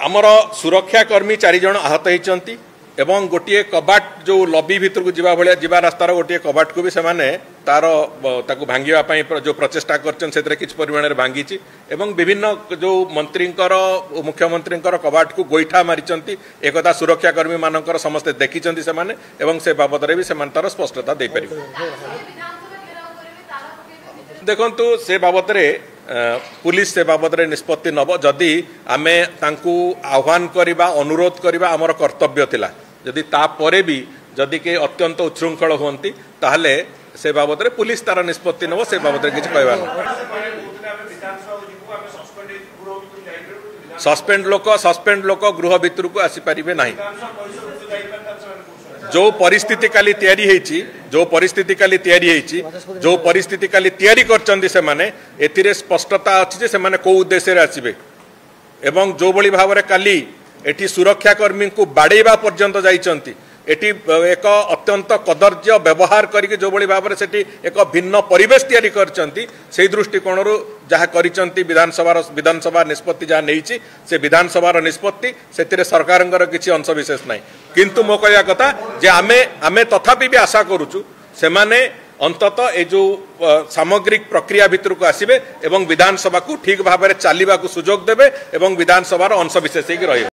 आमर सुरक्षाकर्मी 4 जन आहत होती एवं गोटे कबाट जो लबी भितर को जीवा भाया जीवा रास्तार गोटे कबाट को भी से तार भांगापी जो प्रचेषा कर किसी परिमाण में भांगी एवं विभिन्न जो मंत्री मुख्यमंत्री कबाट को गोईठा मारी एक सुरक्षाकर्मी मानकर समस्ते देखी से बाबद भी से तार स्पष्टता दे पार देखु से बाबद पुलिस से बाबद निष्पत्ति नब जदि आमे तांकू आह्वान करवा अनुरोध करवा आमर कर्तव्य थिला जदि तापरे भी जदि के अत्यंत उच्छृंखल होती ताहले से बाबद पुलिस तार निष्पत्ति नब से बाबद किसी कहवा सस्पेंड लोक गृह भितर को आसी पारिबे नाही जो परिस्थिति काली तैयारी करचंदी से माने एतिरे स्पष्टता अछि जे से माने को उद्देश्य रे आसीबे एवं जो बळी भावरे काली एठी सुरक्षा कर्मी को बाड़ेबा पर्यंत जाइचंती एटी एक अत्यंत कदर्य व्यवहार करके जो बड़ी भाव से एक भिन्न परिवेश तैयारी करचंती से दृष्टिकोण जहाँ करिचंती विधानसभा निष्पत्ति जहाँ नहीं से विधानसभा निष्पत्ति से सरकार किसी अंश विशेष नहीं किंतु मो कहया कथा जे आमे तथापि भी आशा करूचु से माने अंतत ए जो सामग्रिक प्रक्रिया भितर को आसीबे एवं विधानसभा को ठीक भाव में चलने को सुजोग देबे एवं विधानसभा अंश विशेष रही।